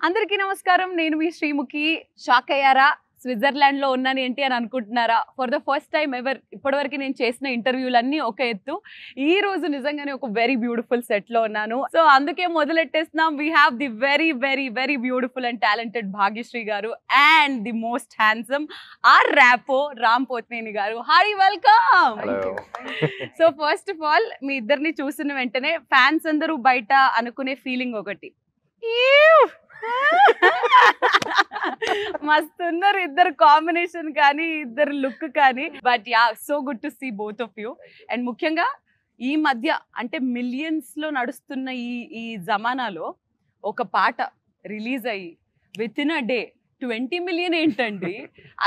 అందరికీ నమస్కారం. నేను మీ శ్రీముఖి. షాక్ అయ్యారా? స్విట్జర్లాండ్ లో ఉన్నాను ఏంటి అని అనుకుంటున్నారా? For the first time ever ఇప్పటివరకు నేను చేసిన ఇంటర్వ్యూలన్నీ ఒక ఎత్తు. ఈ రోజు నిజంగానే ఒక వెరీ బ్యూటిఫుల్ సెట్ లో ఉన్నాను. సో అందుకే మొదలెట్టేస్తున్నాం. We have the very very very beautiful and talented Bhagyashri garu and the most handsome R Rapo Ram Pothineni garu. Hi, welcome. So first of all మీ ఇద్దరిని చూసిన వెంటనే ఫ్యాన్స్ అందరూ బయట అనుకునే ఫీలింగ్ ఒకటి, మస్తున్నారు ఇద్దరు కాంబినేషన్ కానీ ఇద్దరు లుక్ కానీ. But yeah, so good to see both of you. And ముఖ్యంగా ఈ మధ్య అంటే మిలియన్స్ లో నడుస్తున్న ఈ జమానాలో ఒక పాట రిలీజ్ అయ్యి with in a day 20 million ఏంటండి?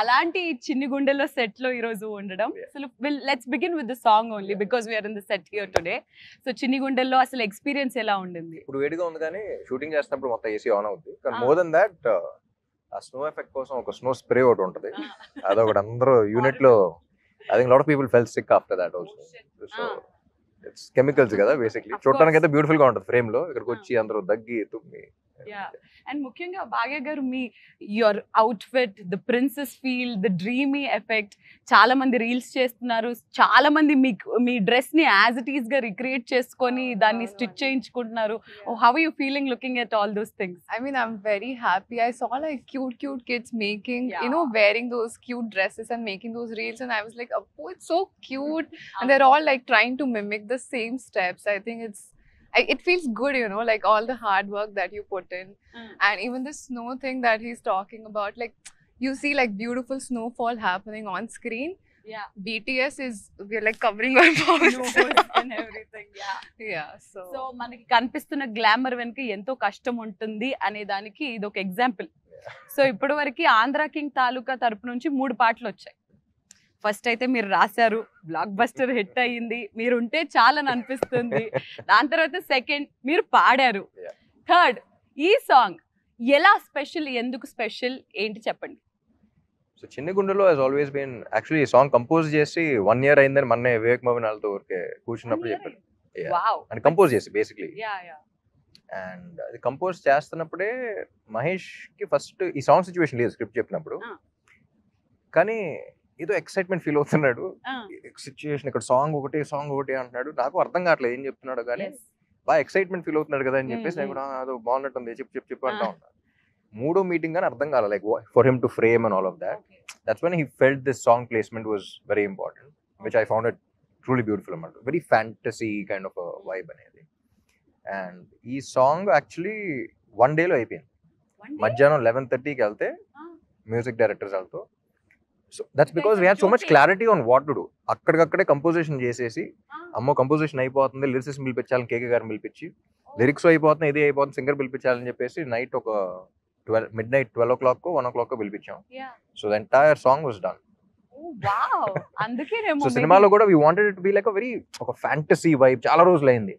అలాంటి చిన్ని గుండెలో సెట్ లో ఈ రోజు ఉండడం. అసలు let's begin with the song only because we are in the set here today. So చిన్ని గుండెల్లో అసలు ఎక్స్పీరియన్స్ ఎలా ఉండింది? ఇప్పుడు వేడిగా ఉంది కానీ షూటింగ్ చేస్తున్నప్పుడు మొత్తం ఏసీ ఆన్ అవుతుంది. కానీ మోర్ దెన్ దాట్ ఆ స్నో ఎఫెక్ట్ కోసం ఒక స్నో స్ప్రే ఒకటి ఉంటుంది. అదొకటి అందరూ యూనిట్ లో I think lot of people felt sick after that also. So it's chemicals కదా బేసిక్లీ. చూడటానికి అయితే బ్యూటిఫుల్ గా ఉంటుంది ఫ్రేమ్ లో. ఇక్కడికి వచ్చి అందరూ దగ్గి తుమ్మి. అండ్ ముఖ్యంగా భాగ్య గారు మీ your outfit, the princess feel, the dreamy effect, చాలా మంది రీల్స్ చేస్తున్నారు, చాలా మంది మీ డ్రెస్ ని యాజ్ ఇట్ ఈస్ గా రిక్రియేట్ చేసుకొని దాన్ని స్టిచ్ చేయించుకుంటున్నారు. How are you feeling looking at all those things? I mean, I'm very happy. I saw like cute kids making, wearing those cute dresses and making those reels, and I was like, oh, it's so cute. And they're all like trying to mimic the same steps. I think it feels good, like all the hard work that you put in. And even the snow thing that he's talking about, like you see like beautiful snowfall happening on screen. Yeah. BTS we're like covering our mouths and everything. Yeah. So మనకి కనిపిస్తున్న glamour వెనుక ఎంతో కష్టం ఉంటుంది అనే దానికి ఇది ఒక ఎగ్జాంపుల్. సో ఇప్పటి వరకు ఆంధ్ర కింగ్ తాలూకా తరపు నుంచి 3 పాటలు వచ్చాయి. ఫస్ట్ అయితే మీరు రాశారు, బ్లాక్ బస్టర్ హిట్ అయ్యింది, మీరు ఉంటే చాలని అనిపిస్తుంది. దాని తర్వాత సెకండ్ మీరు పాడారు, థర్డ్ ఈ సాంగ్ ఎలా స్పెషల్, ఎందుకు స్పెషల్ ఏంటి చెప్పండి? సో చిన్ని గుండెలో హస్ ఆల్వేస్ బీన్ యాక్చువల్లీ ఈ సాంగ్ కంపోజ్ చేసి 1 year అయిందని మొన్నే వివేక్ మోహన్ వాళ్ళతో ఊరికే కూర్చున్నప్పుడు చెప్పారు. అంటే కంపోజ్ చేసి బేసిక్లీ. అండ్ అది కంపోజ్ చేస్తున్నప్పుడే మహేష్ కి ఫస్ట్ ఈ సాంగ్ సిచ్యువేషన్ లేదు స్క్రిప్ట్ చెప్పినప్పుడు, కానీ ఏదో ఎక్సైట్మెంట్ ఫీల్ అవుతున్నాడు. సిచ్యువేషన్ ఇక్కడ సాంగ్ ఒకటి అంటున్నాడు. నాకు అర్థం కావట్లేదు ఏం చెప్తున్నాడు, కానీ బాగా ఎక్సైట్మెంట్ ఫీల్ అవుతున్నాడు కదా అని చెప్పేసి నేను కూడా అదో బాగున్నట్టుంది చెప్పు అంటా ఉన్నా. 3వ మీటింగ్ కానీ అర్థం కాలేదు, like for him to frame and all of that. That's when he felt this song placement was very important, which I found it truly beautiful అన్నమాట. Very fantasy kind of vibe అనేది. And ఈ song actually 1 day లో అయిపోయింది. మధ్యాహ్నం 11:30కి వెళ్తే music directors వాళ్ళతో. So that's because we have so much clarity on what to do. అక్కడికక్కడే కంపోజిషన్ చేసేసి, అమ్మో కంపోజిషన్ అయిపోతుంది, లిరిసిస్ట్ పిలిపించాలని కేకే గారిని పిలిపించి, లిరిక్స్ అయిపోతుంది, ఇది అయిపోతుంది, సింగర్ పిలిపించాలని చెప్పేసి నైట్ ఒక midnight 12 o'clock 1 o'clock పిలిపించాం. So the entire song was done. So సినిమాలో కూడా we wanted it be like ఒక ఫ్యాంటసీ వైబ్. చాలా రోజులు అయింది.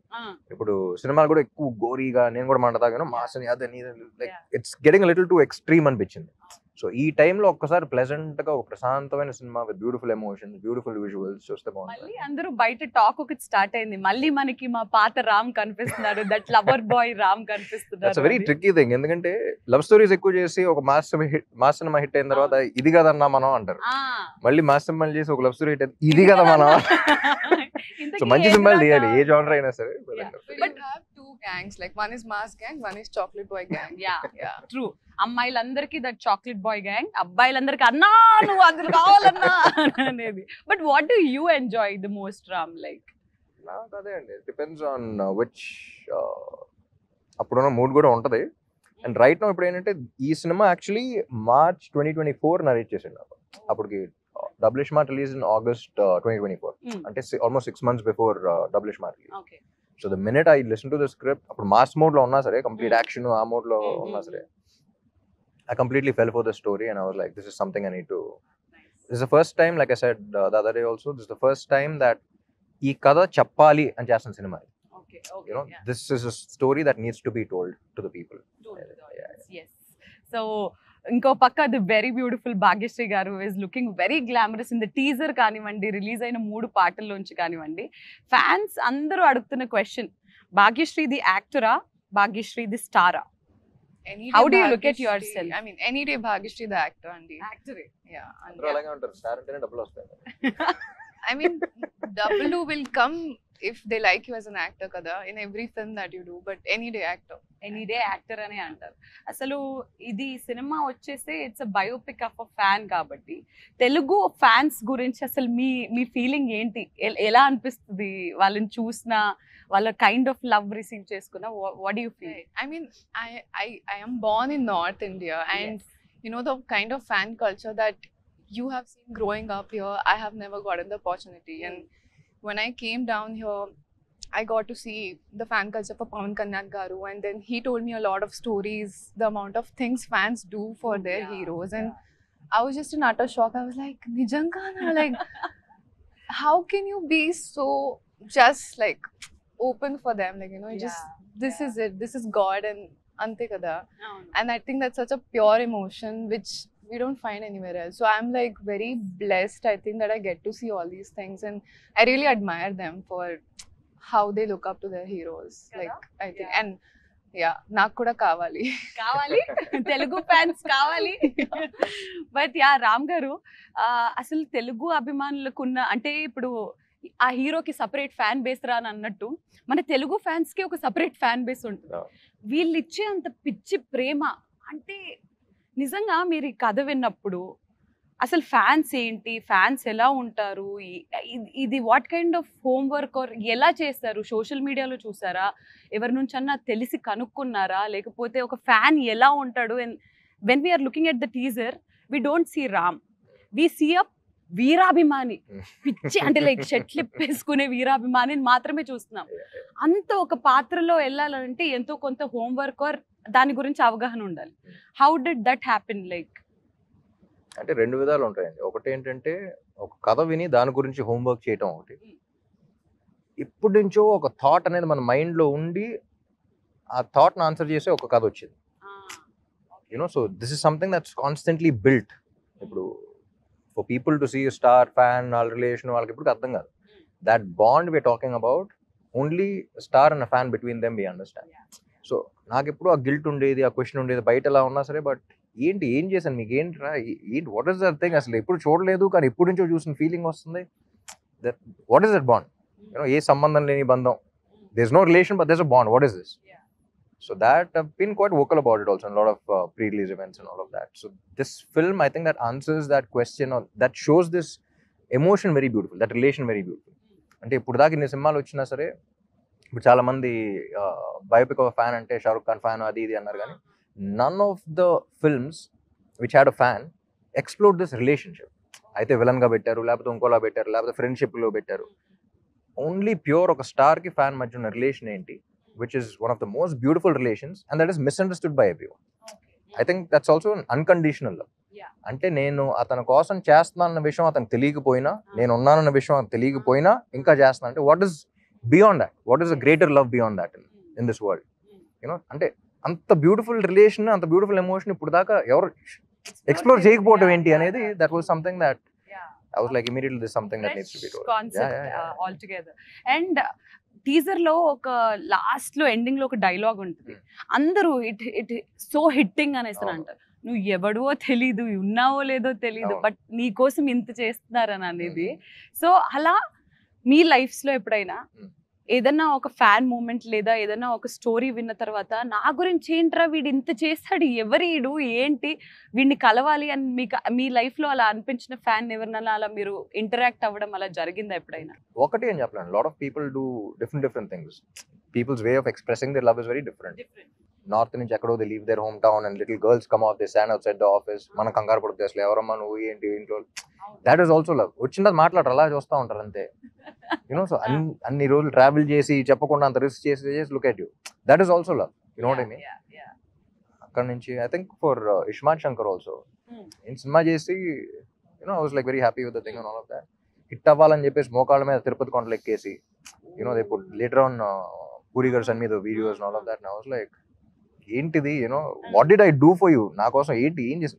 ఇప్పుడు సినిమాలు కూడా ఎక్కువ గోరీగా, నేను కూడా మాట్లాడతాను మాసని అదని, like it's getting little to extreme అనిపించింది. సో ఈ టైంలో ఒక్కసారి ప్లెజెంట్ గా ఒక ప్రశాంతమైన cinema with beautiful emotions, beautiful visuals చూస్తే బాగుంటుంది. అందరూ బయట టాక్ ఒకటి స్టార్ట్ అయింది, మళ్ళీ మనకి మా పాత రామ్ కనిపిస్తున్నారు, దట్ లవర్ బాయ్ రామ్ కనిపిస్తున్నారు. It's very tricky thing. ఎందుకంటే లవ్ స్టోరీస్ ఎక్కువ చేసి ఒక మాస్ సినిమా హిట్ అయిన తర్వాత ఇది కదన్నా మనం అంటారు. మళ్ళీ మాస్ సినిమా చేసి ఒక లవ్ స్టోరీ హిట్ అయితే ఇది కదా మనం. సో మంచి సినిమాలు తీయాలి, ఏ జానర్ అయినా సరే. But have 2 gangs, like one is mass gang, one is chocolate boy gang. Yeah. True. అమ్మాయిలందరికీ దట్ చాక్లెట్ బాయ్ గ్యాంగ్, అబ్బాయిలందరికీ అన్నా నువ్వు అందులో కావాలన్నా అనేది. But what do you enjoy the most Ram? Like నాకు అదే అండి, డిపెండ్స్ ఆన్ విచ్ అప్పుడున్న మూడ్ కూడా ఉంటది. అండ్ రైట్ నౌ ఇప్పుడు ఏంటంటే ఈ సినిమా యాక్చువల్లీ March 2024 నరేట్ చేసిండు. అప్పటికి double smart release in August 2024, అంటే almost 6 months before double smart release. So the minute I listen to the script, అప్పుడు మాస్ మోడ్ లో ఉన్నా సరే, కంప్లీట్ యాక్షన్ ఆ మోడ్ లో ఉన్నా సరే, I completely fell for the story and I was like, this is something I need to. This is the first time, like I said the other day also, this is the first time that ee kada chappali and chestunna cinema. Okay. This is a story that needs to be told to the people. Yes. So ఇంకో పక్క అది very beautiful Bhagyashri garu is looking very glamorous in the teaser కానివ్వండి, release అయిన 3 పాటల్లోంచి కానివ్వండి. Fans అందరూ అడుగుతున్న question, Bhagyashri the యాక్టరా, భాగ్యశ్రీ ది స్టారా? any How day do you look at Bhagyashree- yourself? I mean, any day Bhagyashree the actor, Andy. Actor. Yeah. And అందరూ అలాగే ఉంటారు, స్టార్ అంటేనే డబ్బులు వస్తాయి. I mean, W will come if they like you as an actor, kada, in every film that you do. But any day actor. Any day actor అని అంటారు. అసలు ఇది సినిమా వచ్చేసి it's a biopic of a fan కాబట్టి Telugu fans గురించి అసలు మీ feeling ఏంటి? ఎలా అనిపిస్తుంది వాళ్ళని చూసినా, వాళ్ళ కైండ్ ఆఫ్ లవ్ రిసీవ్ చేసుకున్నా? What you feel? Right. I mean, I am born in North India, and you know the kind of fan culture that you have seen growing up here. I have never gotten the opportunity, and when I came down here, I got to see the fan culture for Pawan Kalyan Garu, and then he told me a lot of stories, the amount of things fans do for their heroes, and I was just in utter shock. I was like, Nijangana, like, how can you be so just like open for them? Like, you know, just this is it, this is God, and ante kada. And I think that's such a pure emotion which we don't find anywhere else. So I'm like very blessed, I think, that I get to see all these things, and I really admire them for how they look up to their heroes. Like, I think, and yeah, నాకు కూడా కావాలి Telugu fans కావాలి. But yeah, Ram గారు, అసలు తెలుగు అభిమానులకున్న, అంటే ఇప్పుడు ఆ హీరోకి సపరేట్ ఫ్యాన్ బేస్ రా అని అన్నట్టు మన తెలుగు ఫ్యాన్స్ కి ఒక సపరేట్ ఫ్యాన్ బేస్ ఉంటుంది. వీళ్ళు ఇచ్చే అంత పిచ్చి ప్రేమ, అంటే నిజంగా మీరు ఈ కథ విన్నప్పుడు అసలు ఫ్యాన్స్ ఏంటి, ఫ్యాన్స్ ఎలా ఉంటారు, ఇది what kind of homework or ఎలా చేస్తారు? సోషల్ మీడియాలో చూసారా, ఎవరి నుంచన్నా తెలిసి కనుక్కున్నారా, లేకపోతే ఒక ఫ్యాన్ ఎలా ఉంటాడు? And when we're looking at the teaser, we don't see Ram, we see a వీరాభిమాని, పిచ్చి అంటే లైక్ షర్ట్లు వేసుకునే వీరాభిమానిని మాత్రమే చూస్తున్నాం. అంత ఒక పాత్రలో వెళ్ళాలంటే ఎంతో కొంత హోంవర్క్ ఆర్ దాని గురించి అవగాహన ఉండాలి. How did that happen? Like, అంటే రెండు విధాలు ఉంటాయండి. ఒకటి ఏంటంటే ఒక కథ విని దాని గురించి హోంవర్క్ చేయటం ఒకటి. ఇప్పటి నుంచో ఒక థాట్ అనేది మన మైండ్లో ఉండి ఆ థాట్ని ఆన్సర్ చేసే ఒక కథ వచ్చింది. You know, so this is something that's constantly built. ఇప్పుడు for people to see star fan, వాళ్ళ రిలేషన్ వాళ్ళకి ఇప్పుడు అర్థం కాదు. That bond we're talking about only star and fan, between them we understand. So నాకు ఎప్పుడు ఆ గిల్ట్ ఉండేది, ఆ క్వశ్చన్ ఉండేది, బయట ఎలా ఉన్నా సరే, బట్ ఏంటి, ఏం చేశాను, మీకు ఏంట్రా, ఏంటి, వాట్ ఈస్ దట్ థింగ్, అసలు ఎప్పుడు చూడలేదు కానీ ఎప్పుడు నుంచో చూసిన ఫీలింగ్ వస్తుంది. That what is that bond? You know, ఏ సంబంధం లేని బంధం, there is no relation but there is a bond, what is this? So that I've been quite vocal about it also in a lot of pre-release events and all of that. So this film, I think that answers that question, or that shows this emotion very beautiful, that relation very beautiful. అంటే ఇప్పుడు దాకా ఇన్ని సినిమాలు వచ్చినా సరే, ఇప్పుడు చాలా మంది బయోపిక్ ఆఫ్ ఫ్యాన్ అంటే షారుఖ్ ఖాన్ ఫ్యాన్ అది ఇది అన్నారు, కానీ none of the films which had a fan explore this relationship. అయితే విలన్గా పెట్టారు, లేకపోతే ఇంకోలా పెట్టారు, లేకపోతే ఫ్రెండ్షిప్లో పెట్టారు. ఓన్లీ ప్యూర్ ఒక స్టార్కి ఫ్యాన్ మధ్య ఉన్న రిలేషన్ ఏంటి, which is one of the most beautiful relations, and that is misunderstood by everyone. I think that's also an unconditional love. అంటే నేను అతని కోసం చేస్తున్నానన్న విషయం అతనికి తెలియకపోయినా, నేను ఉన్నానన్న విషయం అతనికి తెలియకపోయినా ఇంకా చేస్తున్నా అంటే, what is beyond that, what is a greater love beyond that in this world? You know, అంటే అంత బ్యూటిఫుల్ రిలేషన్, అంత బ్యూటిఫుల్ ఎమోషన్ ఇప్పుడు దాకా ఎవరు ఎక్స్ప్లోర్ చేయకపోవడం ఏంటి అనేది, that was something that I was like, immediately this is something that needs to be told. Concept altogether. And teaser లో ఒక లాస్ట్ లో ఎండింగ్ లో ఒక డైలాగ్ ఉంటుంది, అందరూ ఇట్ సో హిట్టింగ్ అనేసి అంటారు, నువ్వు ఎవడవో తెలీదు, ఉన్నావో లేదో తెలీదు, బట్ నీ కోసం ఇంత చేస్తున్నారని అనేది. సో అలా మీ లైఫ్స్ లో ఎప్పుడైనా ఏదన్నా ఒక ఫ్యాన్ మూమెంట్ లేదా ఏదన్నా ఒక స్టోరీ విన్న తర్వాత, నా గురించి ఏంట్రా వీడు ఇంత చేస్తాడు, ఎవరీడు ఏంటి, వీడిని కలవాలి అని మీకు మీ లైఫ్ లో అలా అనిపించిన ఫ్యాన్ ఎవరినైనా అలా మీరు ఇంటరాక్ట్ అవ్వడం అలా జరిగిందా ఎప్పుడైనా? ఒకటి అని చెప్పలేను, lot of people do different things. People's way of expressing their love is very different. North నుంచి ఎక్కడో they leave their home town and little girls come of they stand outside the office, మనం కంగారు పడుతుంది అసలు ఎవరమ్మా నువ్వు ఏంటి ఇంట్లో. That is also love. వచ్చింది మాట్లాడరు, అలా చూస్తూ ఉంటారు అంతే. యూనో, సో అన్ని రోజులు ట్రావెల్ చేసి చెప్పకుండా అంత రిస్క్ చేసి look at you, that is also love. You know what I mean? అక్కడ నుంచి I think for Ishmart Shankar also, నేను సినిమా చేసి you know I was like very happy with the thing and all of that. Hit అవ్వాలని చెప్పేసి మోకాళ్ళ మీద తిరుపతి కొండలు ఎక్కేసి, you know they put later on Puri garu send me the videos and all of that. I was like, ఏంటిది, you know what did I do for you, నా కోసం ఏంటి, ఏం చేసి,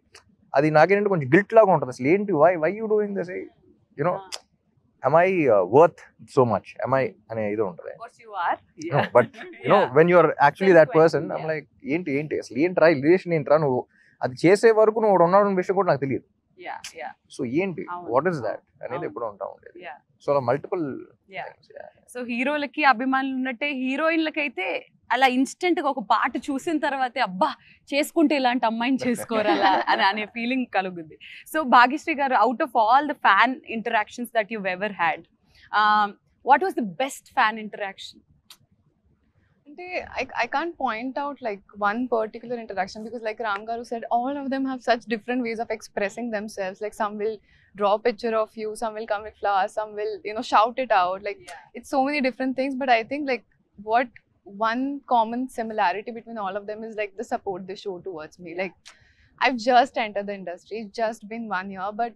అది నాకేంటంటే కొంచెం గిల్ట్ లాగా ఉంటుంది. అసలు ఏంటి, why you doing this, you know am I worth so much? Am I అనే ఇది ఉంటుంది. Of course you are. No, but you know when you are actually That's that person, question, I'm yeah. like ఏంటి అసలు ఏంట్రా relation ఏంట్రా, నువ్వు అది చేసే వరకు నువ్వు ఉన్నావు విషయం కూడా నాకు తెలియదు. Yeah. సో ఏంటి అవును. వాట్ ఇస్ దాట్ అనేది అవును. ఎప్పుడు ఉంటా ఉండేది. Yeah. సో అలా మల్టిపుల్ Yeah. సో హీరోలకి అభిమానులు ఉన్నట్టే హీరోయిన్లకైతే అలా ఇన్స్టెంట్ గా ఒక పాట చూసిన తర్వాతే అబ్బా చేసుకుంటే ఇలాంటి అమ్మాయిని చేసుకోరాలా అనే ఫీలింగ్ కలుగుద్ది. సో భాగ్యశ్రీ గారు, out of all the fan interactions that you ever had, what was the best fan interaction? I can't point out like one particular interaction because like Ram Garu said, all of them have such different ways of expressing themselves. Like some will draw a picture of you, some will come with flowers, some will, you know, shout it out. Like it's so many different things. But I think like what one common similarity between all of them is like the support they show towards me. Like I've just entered the industry, it's just been 1 year, but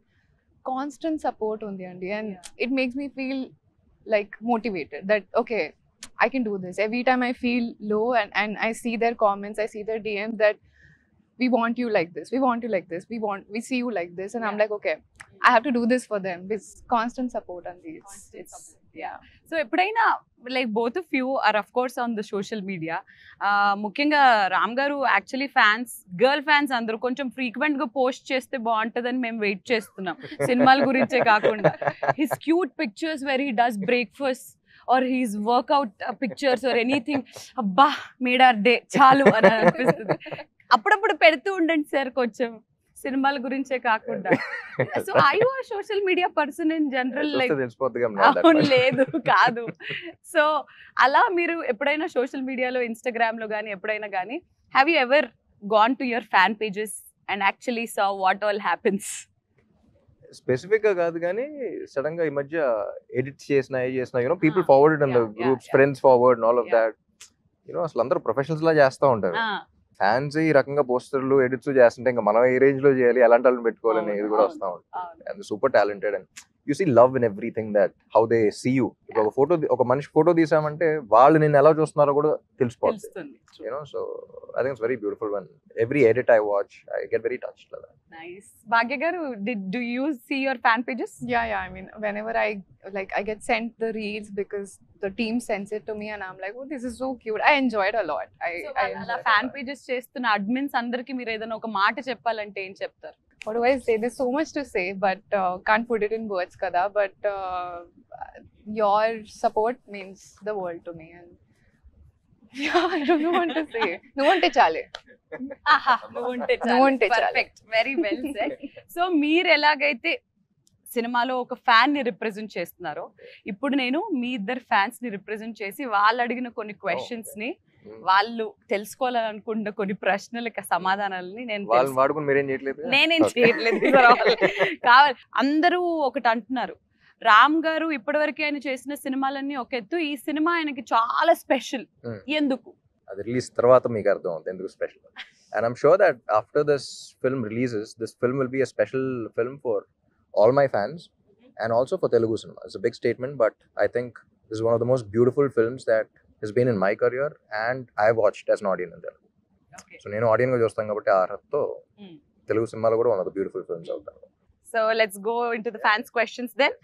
constant support on the end, and it makes me feel like motivated that okay, I can do this. Every time I feel low and I see their comments, I see their DMs that we want you like this, we want you like this, we see you like this, and I'm like okay, I have to do this for them. It's constant support on these. It's so ఎప్పుడైనా like both of you are of course on the social media, ముఖ్యంగా రామ్ గారు actually fans, girl fans అందరూ కొంచెం frequent గా post చేస్తే బాగుంటుందని మేము wait చేస్తున్నాం, సినిమాల గురించే కాకుండా. His cute pictures where he does breakfast or his workout pictures or anything, అబ్బా మేడ్ ఆర్ డే చాలు అని అనిపిస్తుంది. అప్పుడప్పుడు పెడుతూ ఉండండి సార్ కొంచెం, సినిమాల గురించే కాకుండా. So I you are social media person in general, like అవును లేదు కాదు. సో అలా మీరు ఎప్పుడైనా సోషల్ మీడియాలో, ఇన్స్టాగ్రామ్ లో కానీ ఎప్పుడైనా కానీ, have you ever gone to your fan pages and actually saw what all happens? Specific గా కాదు కానీ సడన్ గా ఈ మధ్య ఎడిట్ చేసిన you know people forward in the groups, friends forward and all of that, you know అసలు అందరూ ప్రొఫెషనల్స్ లా చేస్తూ ఉంటారు. ఫ్యాన్స్ ఈ రకంగా పోస్టర్లు ఎడిట్స్ చేస్తుంటే ఇంకా మనం ఏ రేంజ్ లో చేయాలి, ఎలాంటి వాళ్ళని పెట్టుకోవాలని ఇది కూడా వస్తూ ఉంటుంది. And super talented and you see love in everything that how they see you. ఇప్పుడు ఒక మనిషి ఫోటో తీసామంటే వాళ్ళు నేను ఎలా చూస్తున్నారో కూడా తెలిసిపోతుంది. You know so I think it's very beautiful when every edit I watch, I get very touched like that. Nice. Bhagya garu, do you see your fan pages? Yeah. I mean, whenever I get sent the reels because the team sends it to me and I'm like, oh, this is so cute. I enjoy it a lot. I అలా fan pages చేస్తున్న admins అందరికి మీరు ఏదైనా ఒక మాట చెప్పాలంటే ఏం చెప్తారు? What do I say? There's so much to say, but can't put it in words, kada. But your support means the world to me, and yeah, I don't know what to say. నువ్వుంటే చాలే. నువ్వుంటే చాలే. Perfect, very well said. So మీరు ఎలాగైతే సినిమాలో ఒక fan ని represent చేస్తున్నారో, ఇప్పుడు నేను మీ ఇద్దరు ఫ్యాన్స్ ని రిప్రజెంట్ చేసి వాళ్ళు అడిగిన కొన్ని క్వశ్చన్స్ ని, వాళ్ళు తెలుసుకోవాలనుకున్న కొన్ని ప్రశ్నలకి సమాధానాలని నేనేం చేయట్లేదు కావాలి. అందరూ ఒకటి అంటున్నారు, రామ్ గారు ఇప్పటివరకు ఆయన చేసిన సినిమాలన్నీ ఒక ఎత్తు, ఈ సినిమా ఆయనకి చాలా స్పెషల్, ఎందుకు? అది రిలీజ్ తర్వాత మీకు అర్థం అవుతుంది ఎందుకు special. And I'm sure that after this film releases, this film will be a special film for all my fans and also for Telugu cinema. It's a big statement, but I think this is one of the most beautiful films that has been in my career and I've watched as an audience in Telugu. Okay. So nenu audience ga chustam kabatti aa arhatho Telugu cinema lo kuda one of the beautiful films out there. So let's go into the fans questions then.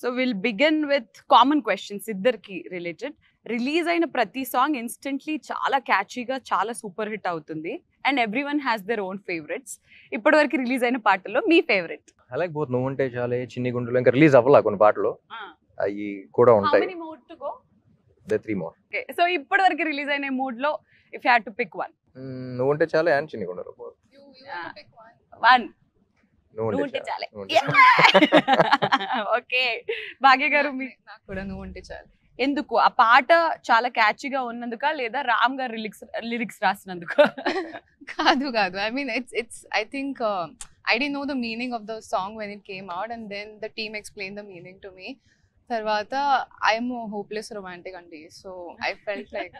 So we'll begin with common questions iddarki related. Release అయిన ప్రతి song instantly చాలా క్యాచీగా, చాలా super hit అవుతుంది and everyone has their own favourites. ఇప్పటి వరకు release అయిన పాటల్లో మీ favourite? అలాగే పోతు నువ్వుంటే చాలే, చిన్ని గుండెలు, ఇంకా రిలీజ్ అవ్వాల కొన్ని పాటలు, అవి కూడా ఉంటాయి. How many more to go? There 3 more. Okay, so ఇప్పటి వరకు రిలీజ్ అయిన మూడ్ లో if you had to pick one. నువ్వుంటే చాలే and చిన్ని గుండెలు. One. నువ్వుంటే చాలే. ఓకే భాగ్య గారు, నాకు కూడా నువ్వుంటే చాలే. ఎందుకు? ఆ పాట చాలా క్యాచీగా ఉన్నందుక, లేదా రామ్ గారు లిరిక్స్ రాసినందుక? కాదు. I mean, it's I think I didn't know the meaning of the song when it came out, and then the team explained the meaning to me. Tarvata, I'm a hopeless romantic andi, so I felt like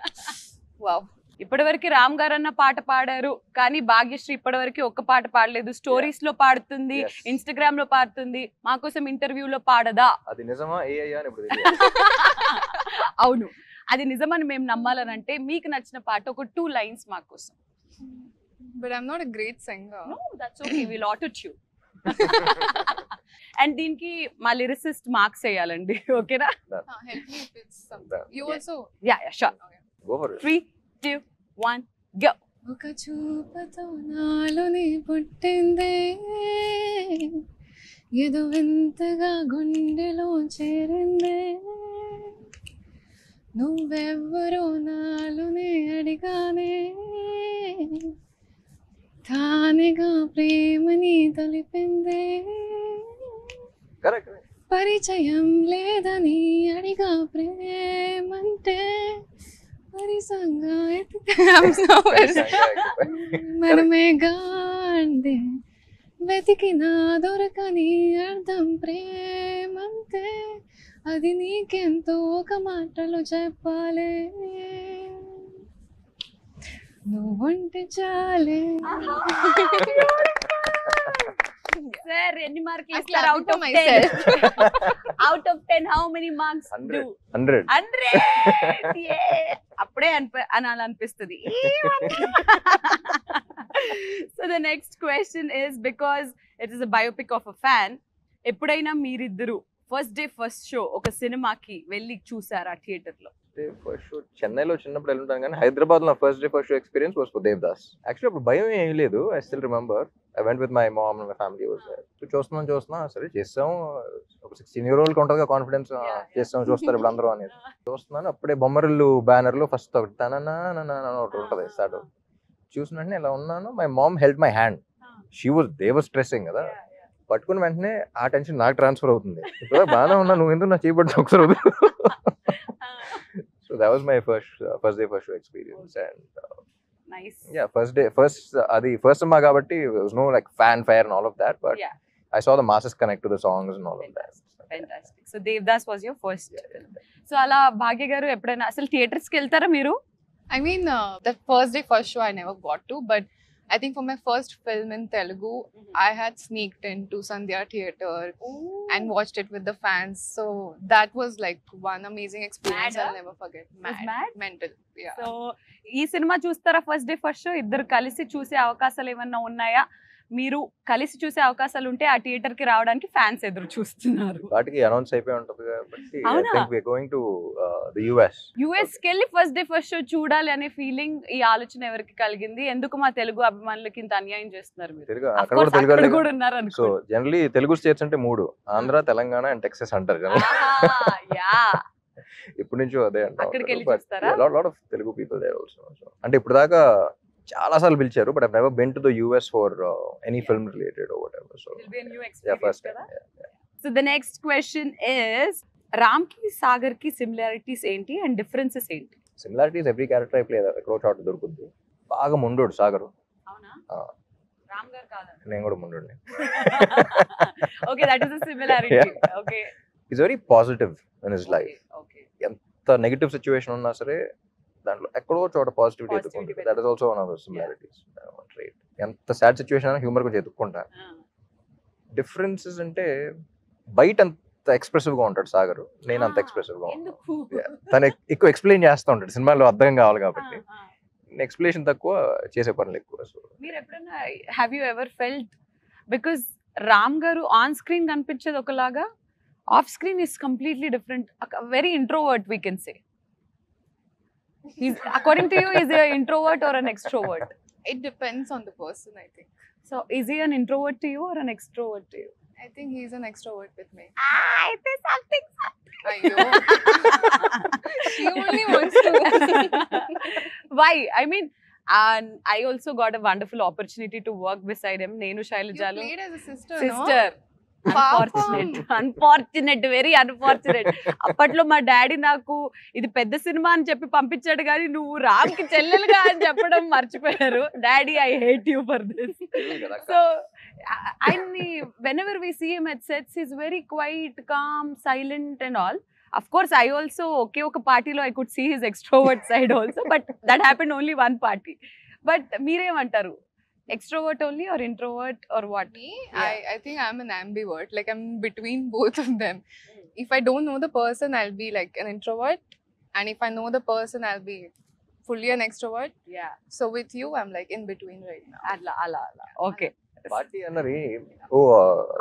wow. ఇప్పటివరకు రామ్ గారు అన్న పాట పాడారు, కానీ భాగ్యశ్రీ ఇప్పటివరకు ఒక్క పాట పాడలేదు. స్టోరీస్ లో పాడుతుంది, ఇన్స్టాగ్రామ్ లో పాడుతుంది, మా కోసం ఇంటర్వ్యూలో పాడదా? అది నిజమా? అవును, అది నిజమని మేము నమ్మాలనంటే మీకు నచ్చిన పాట ఒక 2 lines మా కోసం. But I'm not a great singer. No, that's okay. We'll auto-tune. And దీనికి మా లిరిసిస్ట్ మార్క్స్ వేయాలండి, ఓకేనా? Help me if it's something. You also. Yeah sure. Go for it. 3, 2, 1 go. ఒక చూపుతో నాలోని పుట్టిందే ఏదో వింతగా గుండెలో చేరిందే నువ్వెవ్వరో నాలోనే అడిగానే తానేగా ప్రేమని తెలిపిందే Correct. పరిచయం లేదని అడిగా ప్రేమంటే పరిసంగా మనమే గాండే వెతికినా దొరకని అర్థం ప్రేమంతే అది నీకెంతో ఒక మాటలో చెప్పాలే నువ్వుంటే చాలే. సార్ ఎన్ని మార్కులు I ఇస్తారు clap out for of myself. 10? Out of 10 how many marks 100. do? 100. 100. అప్పుడే అనాలనిపిస్తుంది. So the next question is, because it is a biopic of a fan, ఎప్పుడైనా మీరిద్దరు ఫస్ట్ డే ఫస్ట్ షో ఒక సినిమాకి వెళ్ళి చూసారా థియేటర్ లో? ఫస్ట్ షో చెన్నైలో చిన్నప్పుడు వెళ్ళుంటాను, కానీ హైదరాబాద్ లో first day first show experience was for Devadas. Actually అప్పుడు భయం ఏం లేదు. I still remember I went with my mom and my family was there. చూస్తున్నా సరే చేస్తాం, ఒక 16-year-old ఉంటుంది కాన్ఫిడెన్స్, చేస్తాం చూస్తారు ఇప్పుడు అందరూ అనేది. చూస్తున్నాను అప్పుడే బొమ్మరిల్లు బ్యానర్ లో ఫస్ట్ ఒకటి తననా ఒకటి ఉంటుంది స్టార్ట్. చూసిన వెంటనే ఇలా ఉన్నాను, my mom held my hand. They was stressing కదా, పట్టుకుని వెంటనే ఆ టెన్షన్ నాకు ట్రాన్స్ఫర్ అవుతుంది. ఇప్పుడు బాగానే ఉన్నా, నువ్వు ఎందుకు నా చేయబడి ఒకసారి అవుతుంది. So that was my first day first show experience, and nice. yeah, first cinema kabatti there was no like fanfare and all of that, but Yeah. I saw the masses connect to the songs and all of that. Fantastic. So Devdas was your first film. So అలా భాగ్య గారు ఎప్పుడైనా అసలు theatres కి వెళ్తారా మీరు? I mean, that first day first show I never got to, but I think for my first film in Telugu, I had sneaked into Sandhya Theatre and watched it with the fans. So that was like one amazing experience. Mad, I'll never forget. Was mad? Mental. Yeah. So ఈ cinema చూస్తారా first day first show? ఇద్దరు కలిసి చూసే అవకాశాలు ఏమన్నా ఉన్నాయా? మీరు కలిసి చూసే అవకాశాలు ఉంటే ఆ థియేటర్ కి రావడానికి ఫ్యాన్స్ ఎదురు చూస్తున్నారు. వాటికి అనౌన్స్ అయిపోయి ఉంటుంది కాబట్టి I అవునా? think we are going to the US. US కి వెళ్ళి ఫస్ట్ డే ఫస్ట్ షో చూడాలి అనే ఫీలింగ్, ఈ ఆలోచన ఎవరికి కలిగింది? ఎందుకు మా తెలుగు అభిమానులకి ఇంత అన్యాయం చేస్తున్నారు మీరు? తెలుగు Of అక్కడ course, కూడా తెలుగు అక్కడ వాళ్ళే కూడా ఉన్నారు సో అనుకో. జనరలీ తెలుగు స్టేట్స్ అంటే 3: ఆంధ్ర, తెలంగాణ అండ్ టెక్సస్ అంటారు కదా. యా. ఇప్పటి నుంచో అదే అక్కడికి వెళ్ళి అంటారు. చూస్తారా? Lot of Telugu people there also. అంటే ఇప్పుడు దాకా చాలా సార్లు పిలిచారు, but I never been to the US for any film related or whatever. So It'll be a new yeah, experience first కదా. time. So the next question is, Ram కి సాగర్ కి similarities ఏంటి అండ్ డిఫరెన్సెస్ ఏంటి? సిమిలారిటీస్ ఎవ్రీ క్యారెక్టర్ ప్లే ఎక్కడో చోట దొరుకుద్ది. బాగా ముండోడు సాగరు. అవునా? ఆ. రామ్ గారు కాదండి. నేను కూడా ముండోడిని. Okay, that is a similarity. Okay. Is very positive in his life. Okay. ఎంత నెగటివ్ సిచ్యువేషన్ ఉన్నా సరే దాంట్లో ఎక్కడో చోట పాజిటివిటీ Positivity ఎత్తుకుంటుంది. That is also one of the similarities. Right. ఎంత సాడ్ సిచ్యువేషన్ అయినా హ్యూమర్ కొంచెం ఎత్తుక్కుంటా. డిఫరెన్సెస్ అంటే బయట అంత ఎక్స్ప్రెసివ్ గా ఉంటాడు సాగర్, నేను అంత ఎక్స్ప్రెసివ్ గా ఉంటాను. ఎందుకు? తను ఎక్కువ ఎక్స్ప్లెయిన్ చేస్తూ ఉంటాడు, సినిమాలో అర్థం కావాలి కాబట్టి. ఎక్స్ప్లెనేషన్ తక్కువ, చేసే పనులు ఎక్కువ. సో మీరు ఎప్పుడైనా have you ever felt, because Ram గారు ఆన్ స్క్రీన్ కనిపించేది ఒకలాగా, off screen is completely different, very introvert we can say. According to you, is he an introvert or an extrovert? It depends on the person, I think. So is he an introvert to you or an extrovert to you? I think he's an extrovert with me. It is something. Ayyo. She only wants to. Why? I mean, and I also got a wonderful opportunity to work beside him. Nenu You Shailajalu. played as a sister, Sister. no? Unfortunate, very unfortunate. అప్పట్లో మా daddy నాకు ఇది పెద్ద cinema అని చెప్పి పంపించాడు, కానీ నువ్వు రామ్ కి చెల్లెలుగా అని చెప్పడం మర్చిపోయారు. Daddy, I hate you for this. So ఆయన్ని whenever we see him at sets, is very quiet, calm, silent and all. Of course, I also, ఒకే ఒక పార్టీలో I could see his extrovert side also, but that happened only one party. But మీరేమంటారు? Extrovert only or introvert or what? Me, I think I'm an ambivert. Like I'm between both of them. If I don't know the person, I'll be like an introvert, and if I know the person, I'll be fully an extrovert. Yeah. So with you, I'm like in between right now. అలా. Okay. Party అన్నది ఓ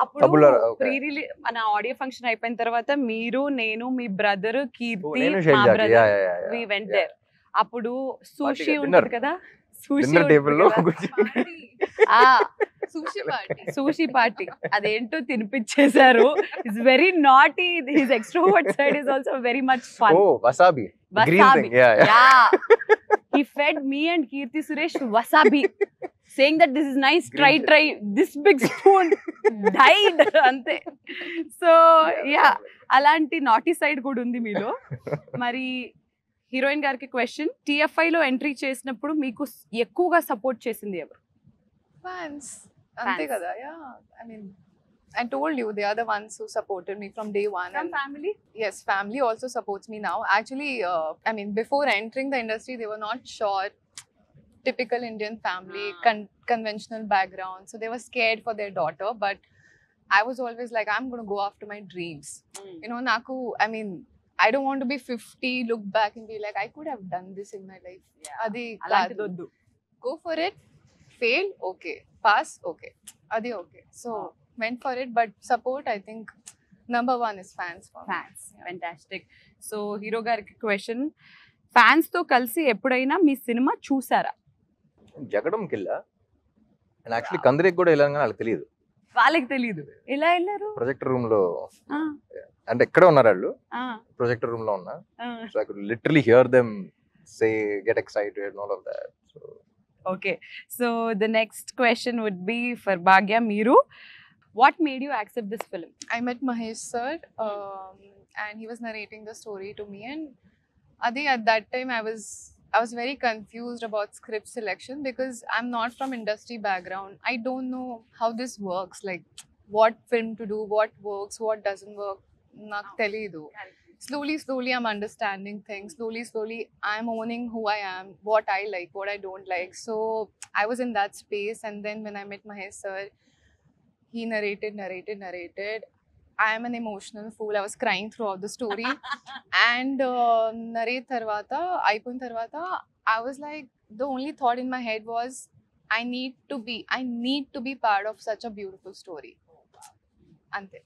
అప్పుడు తబుల pre release మన audio function అయిపోయిన తర్వాత మీరు నేను మీ బ్రదర్ కీర్తి నేను మా షైల్జాకి బ్రదర్ వి వెంట్ దేర్. అప్పుడు సూషి ఉంటుంది కదా, సూషి డిన్నర్ టేబుల్ లో sushi party. సూషి పార్టీ అదేంటో తినిపించేశారు. It's very naughty. His extrovert side is also very much fun. ఓ wasabi green Wasabi. Thing yeah He fed me and Kirti Suresh wasabi, saying that this is nice. Try. This big spoon died. Ante. So yeah, అలాంటి naughty side కూడా ఉంది మీలో. మరి heroine గారికి question, TFI లో entry చేసినప్పుడు మీకు ఎక్కువగా సపోర్ట్ చేసింది ఎవరు? Fans. Ante kada, yeah. I mean, I told you, they are the ones who supported me from day one. From And family? yes, family also supports me now. Actually, I mean, before entering the industry, they were not sure. Typical Indian family, conventional background. So they were scared for their daughter. But I was always like, I'm going to go after my dreams. You know, Naku, I mean, I don't want to be 50, look back and be like, I could have done this in my life. Adi అలాంటిది kaadu. వద్దు. Go for it. Fail, okay. Pass, okay. Adi okay. So went for it. But support, I think, number one is fans for me. Fans. Fantastic. So hero గారికి question, fans తో కలిసి ఎప్పుడైనా మీ cinema చూసారా? జగడం కిల్ల and actually కందిరికి కూడా వెళ్ళాను కానీ వాళ్ళకి తెలియదు. వాళ్ళకి తెలియదు. ఎలా వెళ్ళారు? ప్రొజెక్టర్ రూమ్ లో ఆ, అంటే ఎక్కడ ఉన్నారు వాళ్ళు, ఆ, ప్రొజెక్టర్ రూమ్ లో ఉన్నా. ఆ. So I could literally hear them say get excited and all of that. So okay. So the next question would be for Bhagya. మీరు, what made you accept this film? I met Mahesh sir, and he was narrating the story to me. And Adi, at that time, I was very confused about script selection because I'm not from industry background. I don't know how this works, like what film to do, what works, what doesn't work. Nak telidu. Slowly, I'm understanding things. Slowly, I'm owning who I am, what I like, what I don't like. So I was in that space. And then when I met Mahesh sir, he narrated. I am an emotional fool. I was crying throughout the story. And narrate tarvata, అయిపోయిన tarvata, I was like, the only thought in my head was, I need to be part of such a beautiful story. Ante.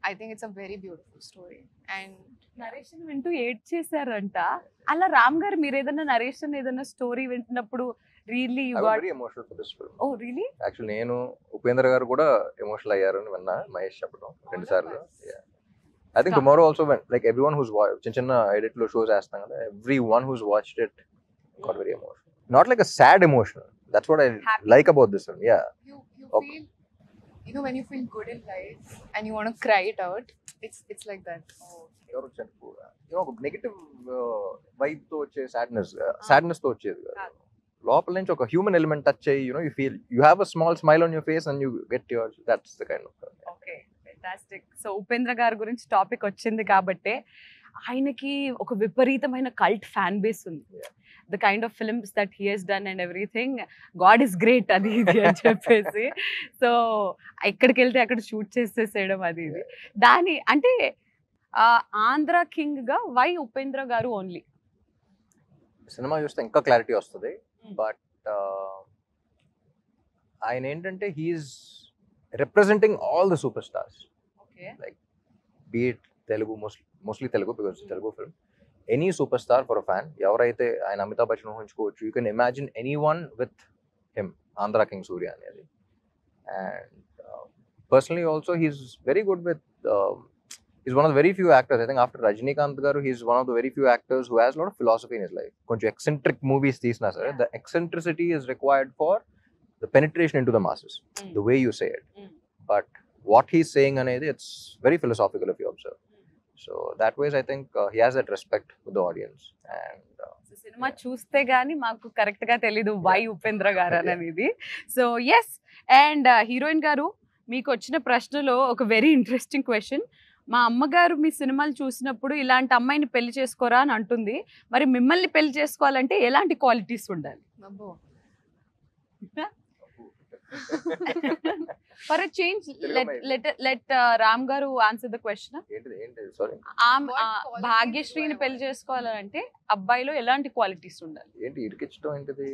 I think it's a very beautiful story. And narration వింటూ ఏడ్ చేశారంట. అలా రామ్ గారు మీరు ఏదైనా narration ఏదైనా story వింటున్నప్పుడు really you got very emotional for this film. Oh really? Actually నేను ఉపేంద్ర గారు కూడా ఎమోషనల్ అయ్యారని విన్నా మహేష్ చెప్పడం 2 సార్లు. I think tomorrow also when like everyone who's చిన్న ఎడిట్ లో షోస్ వేస్తాం కదా, everyone who's watched it got very emotional. Not like a sad emotion. That's what I like about this film. Yeah, you Okay. feel, you know, when you feel good in life and you want to cry it out, it's like that. ఎవరు వచ్చారు ఒక negative vibe తో వచ్చే sadness తో వచ్చేది కాదు. లోపల నుంచి ఒక హ్యూమన్ ఎలిమెంట్ టచ్ అయ్యి you feel you have a small smile on your face and you get your that's the kind of. Okay, fantastic. So Upendra గారి గురించి టాపిక్ వచ్చింది కాబట్టి ఆయనకి ఒక విపరీతమైన కల్ట్ ఫ్యాన్ బేస్ ఉంది. The kind of films that he he's done and everything, god is great అది ఇది అని చెప్పేసి. సో ఎక్కడికి వెళ్తే అక్కడ షూట్ చేసేసేయడం అది ఇది. దాని అంటే ఆంధ్ర కింగ్ గా వై ఉపేంద్ర గారు ఓన్లీ? సినిమా చూస్తే ఇంకా క్లారిటీ వస్తుంది. బట్ ఆయన ఏంటంటే he is representing all the super stars. Okay, like be it Telugu, mostly Telugu because Telugu film. Any super star for a fan, ఎవరైతే ఆయన అమితాబ్ బచ్చన్ ఊహించుకోవచ్చు. You can imagine any one with him, Andhra king Surya అనేది. And personally also he is very good with he's one of the very few actors, I think after Rajinikanth garu, he's one of the very few actors who has a lot of philosophy in his life. Konchu eccentric movies teesna sir, the eccentricity is required for the penetration into the masses, the way you say it. But what he's saying anedi, it's very philosophical if you observe. So that ways I think he has that respect with the audience. And cinema చూస్తే గానీ మాకు correct గా తెలీదు why Upendra గారు అనేది. So yes, and heroine గారు, మీకు వచ్చిన ప్రశ్నలో ఒక వెరీ ఇంట్రెస్టింగ్ క్వశ్చన్. మా అమ్మగారు మీ సినిమాలు చూసినప్పుడు ఇలాంటి అమ్మాయిని పెళ్లి చేసుకోరా అని అంటుంది. మరి మిమ్మల్ని పెళ్లి చేసుకోవాలంటే ఎలాంటి క్వాలిటీస్ ఉండాలి? For a change let Ram గారు ఆన్సర్ ద క్వశ్చన్. sorry, భాగ్యశ్రీని పెళ్లి చేసుకోవాలంటే అబ్బాయిలో ఎలాంటి క్వాలిటీస్ ఉండాలి? ఏంటి ఇరికిచ్చడం ఏంటిది?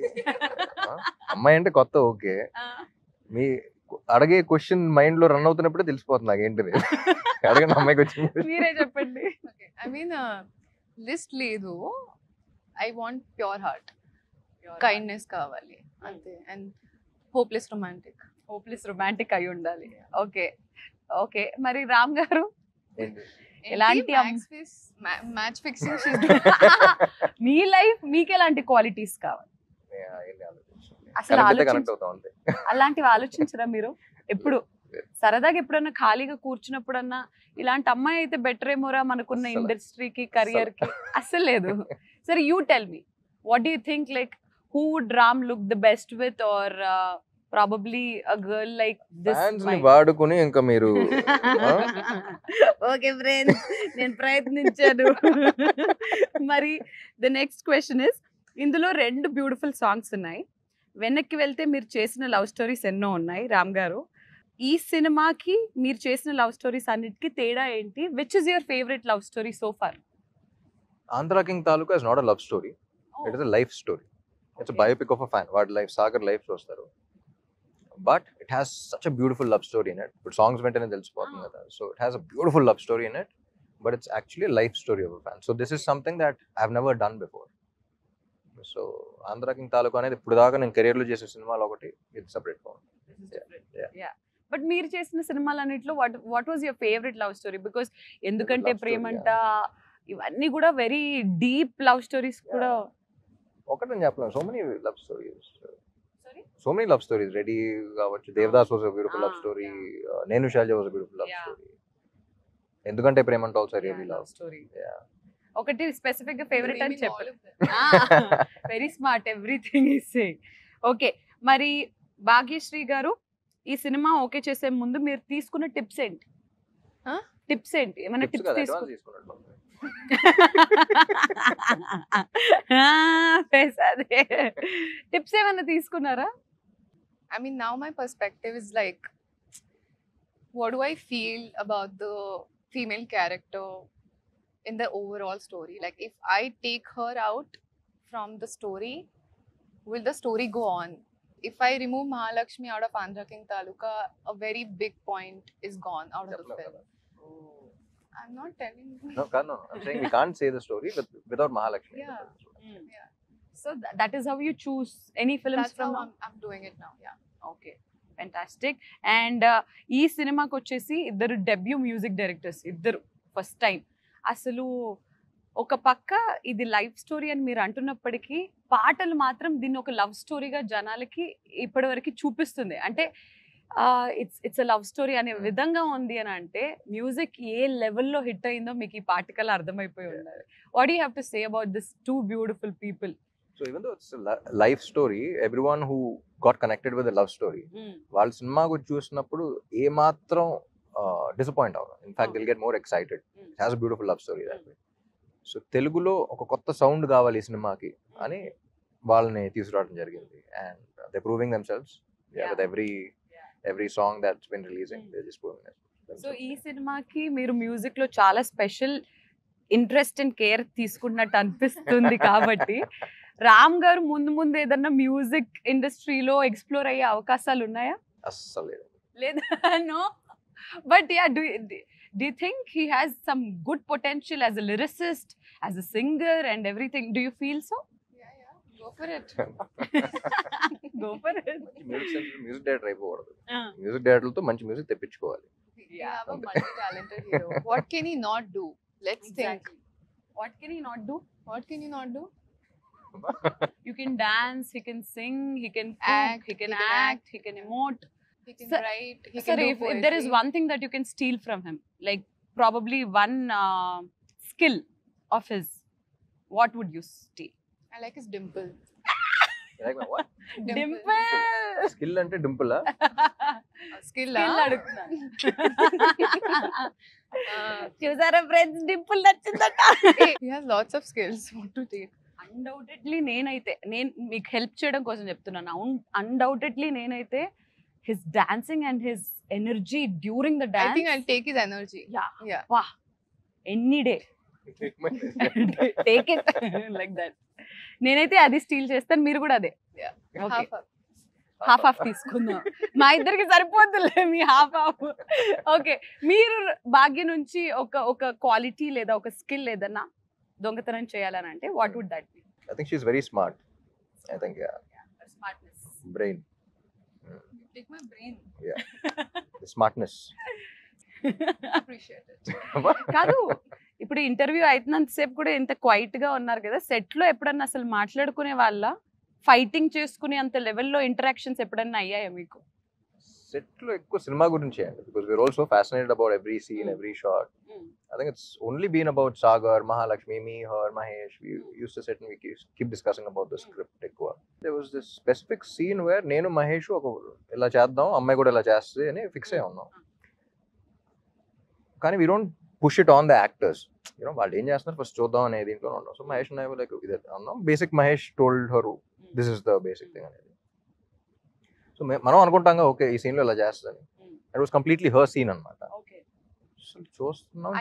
అమ్మాయి అంటే కొత్త ఓకే, మీ అడిగే క్వశ్చన్ మైండ్ లో రన్ అవుతున్నప్పుడే తెలిసిపోతుంది నాకు ఏంటిది. అడగండి అమ్మాయికి వచ్చింది. మీరే చెప్పండి. I mean, list లేదు. I want pure heart. Kindness కావాలి అంతే. And hopeless romantic. Hopeless romantic అయి ఉండాలి. ఓకే ఓకే, మరి రామ్ గారు ఏంటి? ఎలాంటి మ్యాచ్ ఫిక్సింగ్ మీ లైఫ్ మీకు ఎలాంటి క్వాలిటీస్ కావాలి? ఏంటి ఆలోచించు. అసలు కనెక్ట్ ఆలోచించ అవుతాం అంతే. అలాంటివి ఆలోచించరా మీరు ఎప్పుడు? సరదాగా ఎప్పుడన్నా ఖాళీగా కూర్చున్నప్పుడన్నా ఇలాంటి అమ్మాయి అయితే బెటర్ ఏమోరా మనకున్న అస్సలు. ఇండస్ట్రీకి కెరియర్ కి? అస్సలు లేదు. సరే you tell me, what do you think, like who would Ram look the best with, or probably a girl like this? Fans ని వాడుకుని ఇంకా మీరు ఓకే ఫ్రెండ్స్, నేను ప్రయత్నించాను. మరి ద నెక్స్ట్ క్వశ్చన్ ఇస్, ఇందులో 2 బ్యూటిఫుల్ సాంగ్స్ ఉన్నాయి. వెనక్కి వెళ్తే మీరు చేసిన లవ్ స్టోరీస్ ఎన్నో ఉన్నాయి రామ్ గారు. ఈ సినిమాకి మీరు చేసిన లవ్ స్టోరీస్ అన్నిటికీ తేడా ఏంటి? Which is your favourite love story so far? Andhra king Taluka is not a love story, it is a life story. It's biopic of a fan. వాడి లైఫ్, సాగర్ లైఫ్ చూస్తారు, but it has such a beautiful love story in it. ఇప్పుడు songs వెంటనే తెలిసిపోతుంది కదా. So it has a beautiful love story in it, but it's actually life story of a fan. So this is something that I have never done before. So Andhra king తాలూకా అనేది ఇప్పుడు దాకా నేను కెరియర్లో చేసే సినిమాలు ఒకటి, ఇది సపరేట్ గా ఉంది. బట్ మీరు చేసిన సినిమాలన్నిట్లో what was your favourite love story? Because ఎందుకంటే love story, ప్రేమంట ఇవన్నీ కూడా వెరీ డీప్ లవ్ స్టోరీస్ కూడా. ఒకటి నేను చెప్పలేను, so many love stories, so many love stories. Ready కావచ్చు, Devdas was a beautiful love story, Nenu Sailaja was a beautiful love story, ఎందుకంటే ప్రేమంట ఆల్సో రియల్లీ లవ్ స్టోరీ. ఒకటి స్పెసిఫిక్ గా ఫేవరెట్ అని చెప్పారు. Very smart, everything is saying. Okay, మరి భాగ్యశ్రీ గారు, ఈ సినిమా ఓకే చేసే ముందు మీరు తీసుకున్న టిప్స్ ఏంటి? టిప్స్ ఏంటి? ఏమైనా టిప్స్ తీసుకున్నారు? టిప్స్ ఏమైనా తీసుకున్నారా? I mean, now my perspective is like, what do I feel about the female character in the overall story? Like, if I take her out from the story, will the story go on? If I remove Mahalakshmi out of Andhra King Taluka, a very big point is gone out of the film. I'm not telling you. No, I'm saying we can't say the story without Mahalakshmi. Yeah. Yeah. So that is how you choose any films That's from how now? I'm doing it now. Yeah. Okay, fantastic. And ఈ సినిమాకి వచ్చేసి ఇద్దరు debut music directors, ఇద్దరు first time. అసలు ఒక పక్క ఇది life story అని మీరు అంటున్నప్పటికీ పాటలు మాత్రం దీన్ని ఒక లవ్ స్టోరీగా జనాలకి ఇప్పటివరకు చూపిస్తుంది. అంటే ఇట్స్ అ లవ్ స్టోరీ అనే విధంగా ఉంది అని అంటే మ్యూజిక్ ఏ లెవెల్లో హిట్ అయిందో మీకు ఈ పాటికల్లా అర్థమైపోయి ఉండాలి. What you have to say about this 2 beautiful people? So even though it's a life story, everyone who got connected with the love story, వాళ్ళ సినిమా గురించి చూసినప్పుడు ఏ మాత్రం డిసప్పాయింట్ అవ్వరు. In fact they'll get more excited. It has a beautiful love story that way. So తెలుగులో ఒక కొత్త sound కావాలి ఈ సినిమాకి అని వాళ్ళని తీసుకురావడం జరిగింది. And they proving themselves with every song that's been releasing. They just proving themselves. So ఈ సినిమాకి మీరు మ్యూజిక్ లో చాలా స్పెషల్ ఇంట్రెస్ట్ అండ్ కేర్ తీసుకున్నట్టు అనిపిస్తుంది కాబట్టి రామ్ గారు ముందు ముందు ఏదన్నా మ్యూజిక్ ఇండస్ట్రీలో ఎక్స్ప్లోర్ అయ్యే అవకాశాలు ఉన్నాయా? అస్సలు లేదా? No, but yeah, do you think he has some good potential as a lyricist, as a singer and everything? Do you feel so? Yeah. Go for it. Go for it. Music director అయిపోకూడదు, music డైరెక్టర్లతో మంచి music తెప్పించుకోవాలి. We have a multi-talented hero. What can he not do? Let's think. What can he not do? What can he not do? You can dance, he can sing, he can cook, Act, he can he can act, he can emote. He can Sir, write. He Sir, can do if there is poetry. one thing that you can steal from him, like probably one skill of his, what would you steal? I like his dimple. Dimple. Skill అంటే dimple. Skill. చూసారా friends, dimple నచ్చిందట. He has lots of skills. What to take? Undoubtedly నేను మీకు help చేయడం కోసం చెప్తున్నాను. Undoubtedly నేనైతే his dancing and his energy during the I dance, think I'll take his energy. Yeah. వా, any day take it like that. నేనైతే అది steel చేస్తాను, మీరు కూడా అదే. Yeah. Okay. Half up. Half తీసుకుందాం. మా ఇద్దరికి సరిపోతుందిలే మీ హాఫ్. ఓకే, మీరు భాగ్య నుంచి ఒక క్వాలిటీ లేదా ఒక స్కిల్ ఏదన్నా దొంగతనం చేయాలని అంటే what would that be? I think she's very smart. I think, yeah. Smartness. Brain. Take my brain. Yeah. The smartness. Appreciate it. కాదు, ఇప్పుడు ఇంటర్వ్యూ అవుతున్నంత సేపు కూడా ఇంత క్వైట్ గా ఉన్నారు కదా, సెట్ లో ఎప్పుడన్నా అసలు మాట్లాడుకునే వాళ్ళ, ఫైటింగ్ చేసుకునే అంత లెవెల్లో ఇంటరాక్షన్స్ ఎప్పుడన్నా అయ్యాయా మీకు? సెట్ లో ఎక్కువ సినిమా గురించి అండి, because we are also fascinated about every scene, every shot. I think it's only been about Sagar, Mahalakshmi, me, her, Mahesh. We used to sit and we keep discussing about the script ఎక్కువ. There was this specific scene where నేను మహేష్ ఒక ఇలా చేద్దాం, అమ్మాయి కూడా ఇలా చేస్తుంది అని ఫిక్స్ అయి ఉన్నాం. కానీ we don't push it on the actors, you know వాళ్ళు ఏం చేస్తున్నారు ఫస్ట్ చూద్దాం అనే దీంట్లో ఉన్నాం. So Mahesh and I like ఇది అన్నాం. Basic Mahesh told her this is the basic thing అనేది. సో మనం అనుకుంటాం ఓకే ఈ సీన్లో ఇలా చేస్తుందని. It was completely her scene అనమాట. చూస్తున్నాం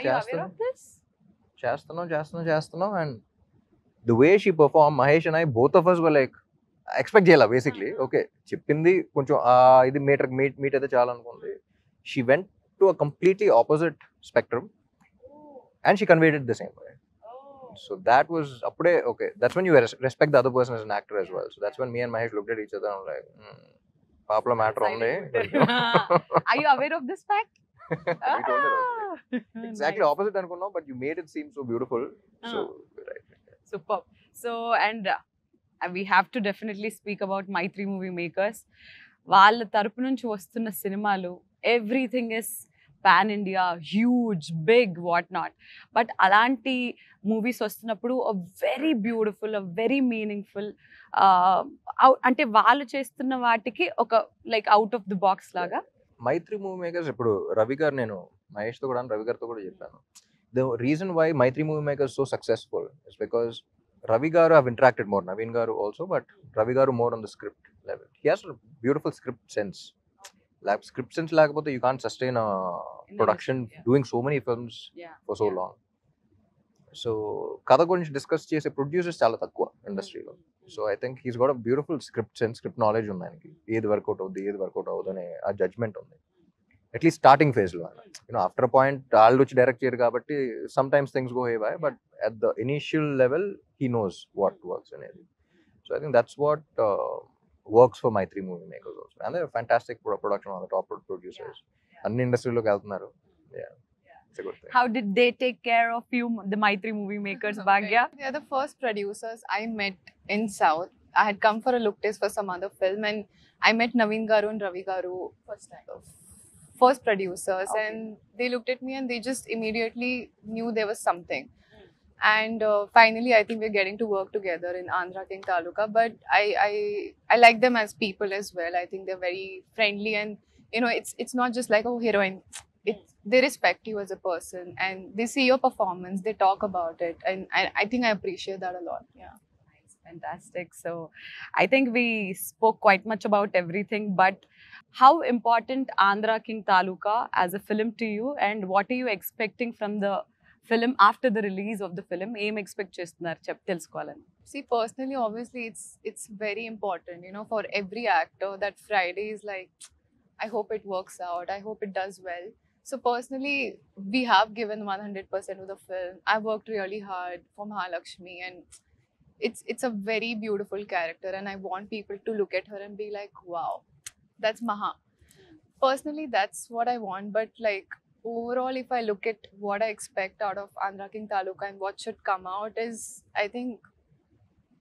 చేస్తున్నాం and the way she perform, Mahesh and I both of us were like expect చేయాల బేసిక్లీ. ఓకే చెప్పింది కొంచెం ఇది మీట్ అయితే చాలా అనుకోండి. She went to a completely opposite spectrum and she conveyed it the same way. So that was appude okay, that's when you respect the other person as an actor as well. So that's when me and Mahesh looked at each other and like paapla matter undi. Are you aware of this fact? We told her also. Exactly opposite anukunnam, but you made it seem so beautiful. So right. Superb. So and we have to definitely speak about Maitri Movie Makers. వాళ్ళ తరపు నుంచి వస్తున్న సినిమాలు everything is pan India, huge, big, what not. But అలాంటి movies వస్తున్నప్పుడు very beautiful, very meaningful, అంటే వాళ్ళు చేస్తున్న వాటికి ఒక like out of the box లాగా. మైత్రి మూవీ మేకర్స్ ఇప్పుడు రవి గారు, నేను మహేష్తో కూడా రవి గారితో కూడా చెప్పాను, the reason why Mythri movie makers so successful is because Ravi garu have interacted more, Naveen garu also, but Ravi garu more on the script level. He has a beautiful script sense. Like script sense lagapothe you can't sustain a production doing so many films for so long. So kada gurinchi discuss chese producers chaala takkuva industry lo. So I think he's got a beautiful script sense, script knowledge undi ayaniki. Edi work out avudane aa judgment undi. At least starting phase lo, you know, after a point all which direct cheyaru kabatti sometimes things go haywire, but at the initial level he knows what works and everything. So I think that's what works for Maitri Movie Makers also, and they're a fantastic production on the top producers anni industry lo keltunnaru. Yeah, it's a good thing. How did they take care of you, the Maitri Movie Makers, Bhagya? They are the first producers I met in South. I had come for a look test for some other film and I met Naveen garu and Ravi garu first producers, and they looked at me and they just immediately knew there was something. And finally I think we're getting to work together in Andhra King Taluka, but I like them as people as well. I think they're very friendly, and you know, it's not just like, oh, heroine. They respect you as a person and they see your performance, they talk about it, and I think I appreciate that a lot. Yeah. Fantastic. So I think we spoke quite much about everything, but how important Andhra King Taluka as a film to you, and what are you expecting from the film after the release of the film? Aim expect chestunnaru telusukovalani. See, personally, obviously it's very important, you know, for every actor that Friday is like, I hope it works out, I hope it does well. So personally, we have given 100% of the film. I worked really hard for Mahalakshmi, and it's a very beautiful character, and I want people to look at her and be like, wow, that's Maha. Personally, that's what I want, but like overall, if I look at what I expect out of Andhra King Taluka and what should come out is, I think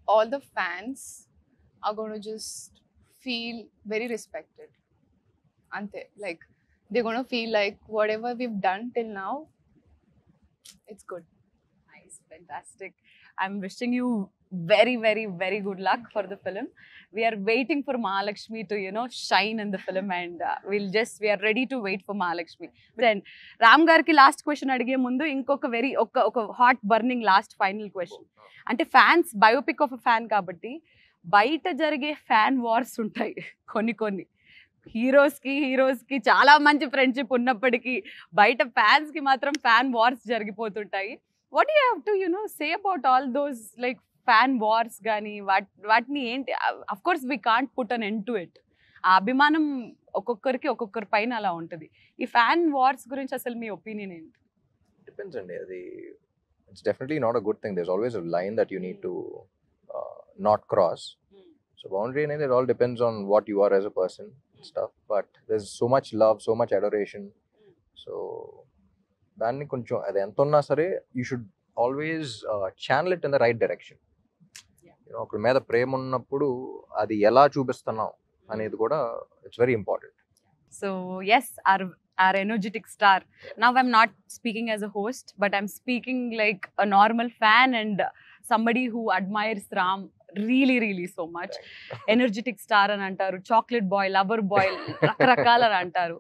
all the fans are going to just feel very respected. Ante, like they're going to feel like whatever we've done till now, it's good. Nice, fantastic. I'm wishing you very, very, very good luck for the film. We are waiting for Mahalakshmi to, you know, shine in the film, and we are ready to wait for Mahalakshmi. Then Ram garki last question adige mundu inkoka very oka hot burning last final question. Ante fans biopic of a fan kabatti బయట జరిగే fan wars ఉంటాయి కొన్ని heroes కి చాలా మంచి friendship ఉన్నప్పటికీ బయట fans కి మాత్రం ఫ్యాన్ వార్స్ జరిగిపోతుంటాయి. What you have to say about all those like fan wars కానీ వాటిని ఏంటి? Of course we can't put an end to it. ఆ అభిమానం ఒక్కొక్కరికి ఒక్కొక్కరి పైన అలా ఉంటుంది. ఈ ఫ్యాన్ వార్స్ గురించి అసలు మీ ఒపీనియన్ ఏంటి? డిపెండ్స్ అండి. అది it's definitely not a good thing. There is always a line that you need to not cross. So boundary అనేది it all depends on what you are as a person stuff. But there is so much love, so much adoration. So దాన్ని కొంచెం అది ఎంత ఉన్నా సరే you should always channel it in the right direction. You know ఒకరి మీద ప్రేమ ఉన్నప్పుడు అది ఎలా చూపిస్తున్నాం అనేది కూడా it's very important. So yes, our energetic star. Now I'm not speaking as a host, but I'm speaking like a normal fan and somebody who admires Ram really so much. Energetic star అని అంటారు, chocolate boy, lover boy, రకరకాల అని అంటారు.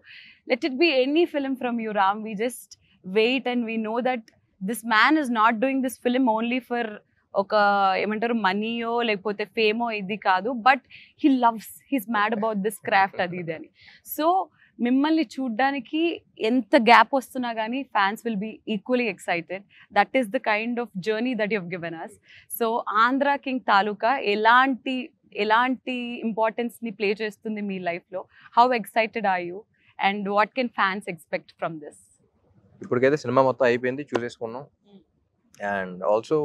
Let it be any film from you, Ram. We just wait and we know that this man is not doing this film only for ఒక ఏమంటారు మనీయో లేకపోతే ఫేమో ఇది కాదు, but he loves, he's mad about this craft అది ఇది అని. So మిమ్మల్ని చూడ్డానికి ఎంత గ్యాప్ వస్తున్నా కానీ fans will be equally excited. That is the kind of journey that you have given us. So Andhra king Taluka ఎలాంటి ఇంపార్టెన్స్ని ప్లే చేస్తుంది మీ లైఫ్లో? How excited are you and what can fans expect from this? ఇప్పటికైతే సినిమా మొత్తం అయిపోయింది, చూసేసుకున్నాం. And also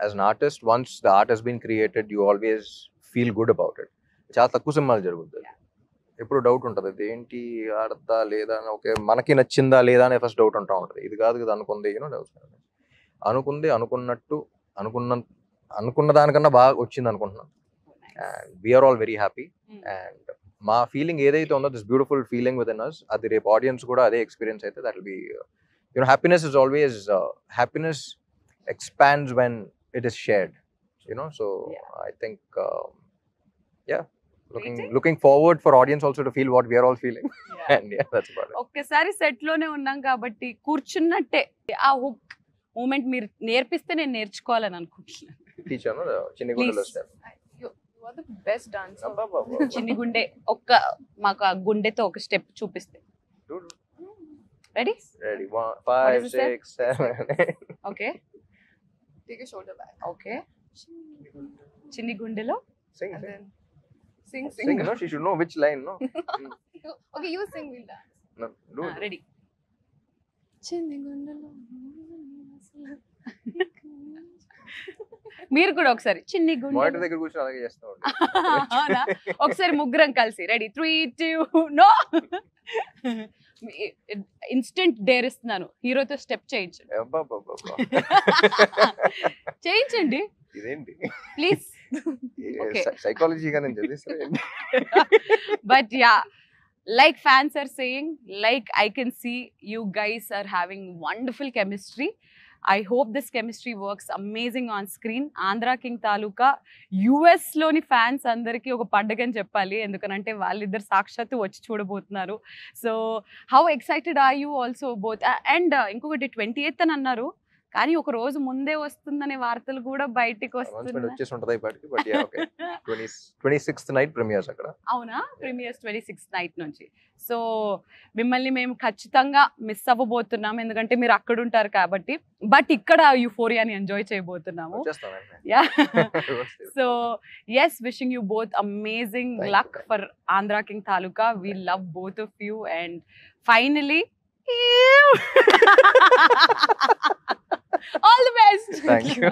as an artist, once the art has been created, you always feel good about it. చాలా తక్కువ సినిమాలు జరుగుతుంది, ఎప్పుడు డౌట్ ఉంటుంది, అది ఏంటి ఆడతా లేదా అని, ఓకే మనకి నచ్చిందా లేదా అనే ఫస్ట్ డౌట్ ఉంటా ఉంటుంది. ఇది కాదు కదా అనుకుంది, యూనో డౌట్స్ అనుకుంది అనుకున్నట్టు అనుకున్న దానికన్నా బాగా వచ్చింది అనుకుంటున్నాం. And we are all very happy. And మా ఫీలింగ్ ఏదైతే ఉందో, this beautiful feeling within us, అది రేపు ఆడియన్స్ కూడా అదే ఎక్స్పీరియన్స్ అయితే that will be, you know happiness is always, happiness expands when it is shared, you know. So I think looking forward for audience also to feel what we are all feeling. And that's about it. ఒక్కసారి set లోనే ఉన్నాం కాబట్టి కూర్చున్నట్టే ఆ hook moment మీరు నేర్పిస్తే నేను నేర్చుకోవాలని అనుకుంటున్నాను. టీచర్ నో చిన్ని గుండెలో step. You are the best dancer. చిన్ని గుండె మాకు ఆ గుండెతో ఒక స్టెప్ చూపిస్తే. Ready? 5 6 7 8. Okay, Take your shoulder back. Okay. చిన్ని గుండెలో Sing. And then sing. No, she should know which line, no? Okay, you sing, we'll dance. No, do it. Ready. మీరు కూడా ఒకసారి చిన్ని గుండె మానిటర్ దగ్గర కూర్చొని అలాగే చేస్తా ఉంటా. అవునా? ఒకసారి ముగ్గురం కలిసి రెడీ 3 2 నో. ఇన్స్టెంట్ డేర్ ఇస్తున్నాను, హీరోతో స్టెప్ చేయించండి. అబ్బబ్బబ్బబ్బా. చేయించండి ఇదేంటి ప్లీజ్. Okay. సైకాలజీగా నేను చదివిస్తా. But yeah, like fans are saying, like I can see you guys are having wonderful chemistry. I hope this chemistry works amazing on screen. Andhra King Taluka US లోని fans అందరికీ ఒక పండుగ అని చెప్పాలి, ఎందుకంటే వాళ్ళిద్దరు సాక్షాత్తు వచ్చి చూడబోతున్నారు. So how excited are you also both? And ఇంకొకటి 28th అని అన్నారు, కానీ ఒక రోజు ముందే వస్తుందనే వార్తలు కూడా బయటికి వస్తున్నాయి. వచ్చేసి ఉంటది ఇప్పటికి. But yeah okay, 26th night premieres అక్కడ. అవునా? ప్రీమియర్స్ 26th నైట్ నుంచి. సో మిమ్మల్ని మేము ఖచ్చితంగా మిస్ అవ్వబోతున్నాం, ఎందుకంటే మీరు అక్కడ ఉంటారు కాబట్టి. బట్ ఇక్కడ యూఫోరియాని ఎంజాయ్ చేయబోతున్నాము. Yeah. So yes, wishing you both amazing luck for Andhra king Taluka. We love both of you. And finally all the best. Thank you.